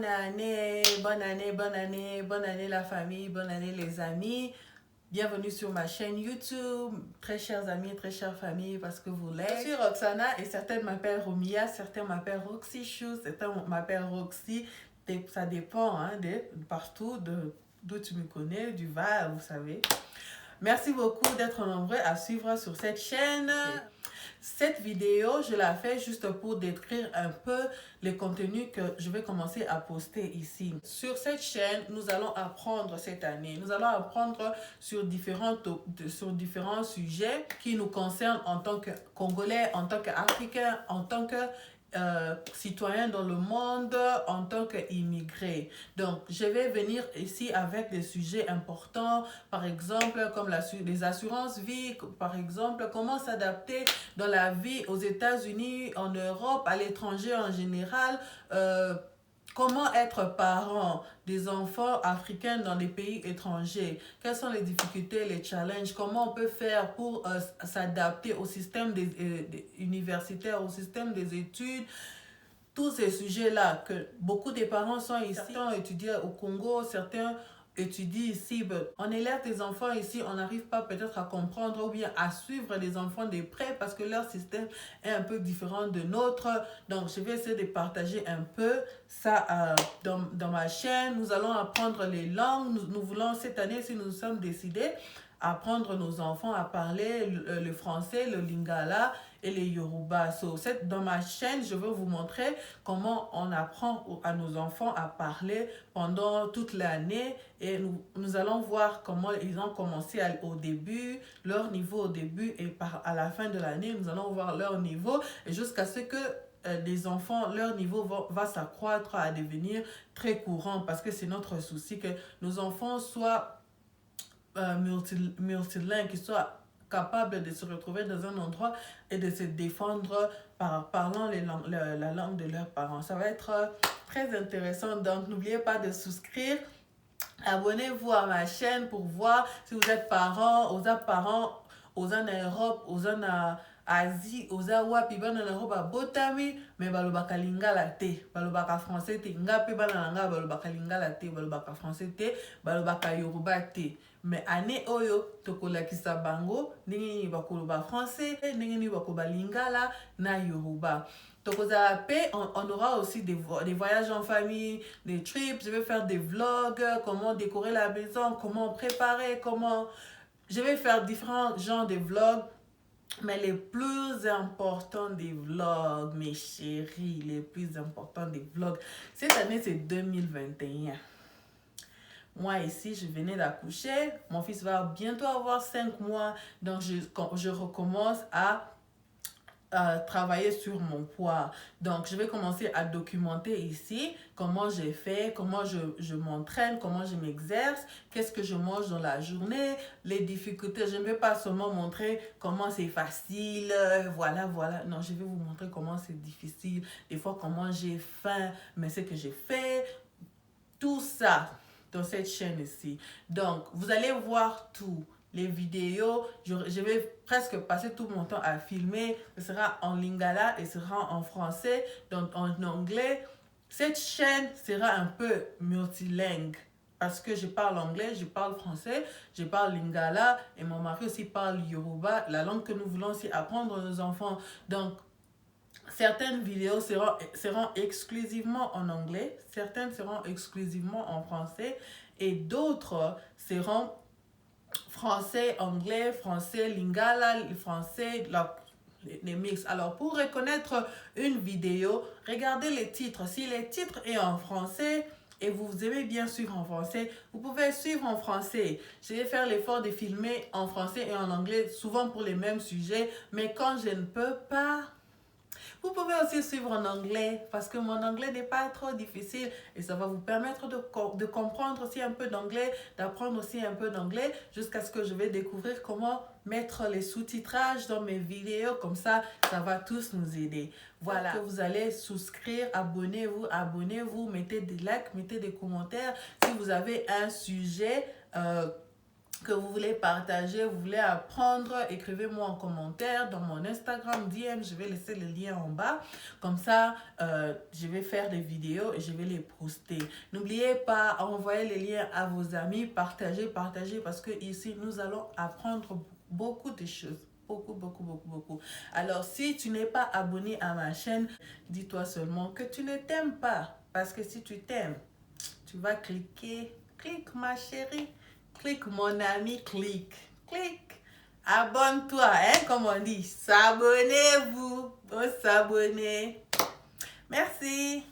bonne année, bonne année, bonne année la famille, bonne année les amis. Bienvenue sur ma chaîne YouTube, très chers amis, très chère famille, parce que vous l'êtes. Je suis Roxana et certaines m'appellent Romia, certains m'appellent Roxy Chou, certains m'appellent Roxy. Ça dépend de partout, d'où tu me connais, du Var, vous savez. Merci beaucoup d'être nombreux à suivre sur cette chaîne. Cette vidéo, je la fais juste pour décrire un peu les contenus que je vais commencer à poster ici. Sur cette chaîne, nous allons apprendre cette année. Nous allons apprendre sur différents sujets qui nous concernent en tant que Congolais, en tant qu'Africains, en tant que citoyens dans le monde, en tant qu'immigrés. Donc, je vais venir ici avec des sujets importants, par exemple, comme les assurances vie, par exemple, comment s'adapter dans la vie aux États-Unis, en Europe, à l'étranger en général, comment être parent des enfants africains dans les pays étrangers? Quelles sont les difficultés, les challenges? Comment on peut faire pour s'adapter au système universitaire, au système des études? Tous ces sujets-là que beaucoup de parents sont ici. Certains étudient au Congo, certains étudient ici. On élève des enfants ici, on n'arrive pas peut-être à comprendre ou bien à suivre les enfants de près parce que leur système est un peu différent de nôtre. Donc, je vais essayer de partager un peu ça dans ma chaîne. Nous allons apprendre les langues. Nous voulons cette année, si nous sommes décidés, apprendre nos enfants à parler le français, le lingala et les yoruba. Dans ma chaîne, je vais vous montrer comment on apprend à nos enfants à parler pendant toute l'année et nous allons voir comment ils ont commencé au début, leur niveau au début et à la fin de l'année, nous allons voir leur niveau et jusqu'à ce que les enfants, leur niveau va s'accroître à devenir très courant parce que c'est notre souci que nos enfants soient multilingues, qui soient capables de se retrouver dans un endroit et de se défendre parlant la langue de leurs parents. Ça va être très intéressant, donc n'oubliez pas de souscrire. Abonnez-vous à ma chaîne pour voir si vous êtes parents, aux en Europe, aux en Asie, aux wapi bana na Europe botami mais balobaka lingala te, balobaka français te, ngape bana nga balobaka lingala te, balobaka français te, balobaka yoruba te. Mais année oyo tokolakisa bango ndenge nini bakoloba français, ndenge nini bakoloba lingala na yoruba. On aura aussi des voyages en famille, des trips, je vais faire des vlogs, comment décorer la maison, comment préparer, Je vais faire différents genres de vlogs, mais les plus importants des vlogs, mes chéris, les plus importants des vlogs, cette année c'est 2021. Moi ici, je venais d'accoucher, mon fils va bientôt avoir 5 mois, donc je recommence à travailler sur mon poids. Donc, je vais commencer à documenter ici comment j'ai fait, comment je m'entraîne, comment je m'exerce, qu'est-ce que je mange dans la journée, les difficultés. Je ne vais pas seulement montrer comment c'est facile, voilà. Non, je vais vous montrer comment c'est difficile, des fois comment j'ai faim, mais ce que j'ai fait, tout ça dans cette chaîne ici. Donc, vous allez voir tout. Les vidéos, je vais presque passer tout mon temps à filmer. Ce sera en lingala et ce sera en français, donc en anglais. Cette chaîne sera un peu multilingue parce que je parle anglais, je parle français, je parle lingala et mon mari aussi parle yoruba, la langue que nous voulons aussi apprendre à nos enfants. Donc, certaines vidéos seront exclusivement en anglais, certaines seront exclusivement en français et d'autres seront français, anglais, français, lingala, français, les mix. Alors, pour reconnaître une vidéo, regardez les titres. Si les titres est en français et vous aimez bien suivre en français, vous pouvez suivre en français. Je vais faire l'effort de filmer en français et en anglais, souvent pour les mêmes sujets, mais quand je ne peux pas, vous pouvez aussi suivre en anglais parce que mon anglais n'est pas trop difficile et ça va vous permettre de comprendre aussi un peu d'anglais, d'apprendre aussi un peu d'anglais jusqu'à ce que je vais découvrir comment mettre les sous-titrages dans mes vidéos. Comme ça va tous nous aider. Voilà, que vous allez souscrire, abonnez-vous, mettez des likes, mettez des commentaires. Si vous avez un sujet que vous voulez partager, vous voulez apprendre, écrivez-moi en commentaire dans mon Instagram DM, je vais laisser le lien en bas. Comme ça, je vais faire des vidéos et je vais les poster. N'oubliez pas, envoyer les liens à vos amis, partagez parce que ici, nous allons apprendre beaucoup de choses. Beaucoup. Alors, si tu n'es pas abonné à ma chaîne, dis-toi seulement que tu ne t'aimes pas. Parce que si tu t'aimes, tu vas cliquer. Clique, ma chérie. Clique, mon ami, clique. Clique. Abonne-toi, hein, comme on dit. S'abonnez-vous. S'abonner. Merci.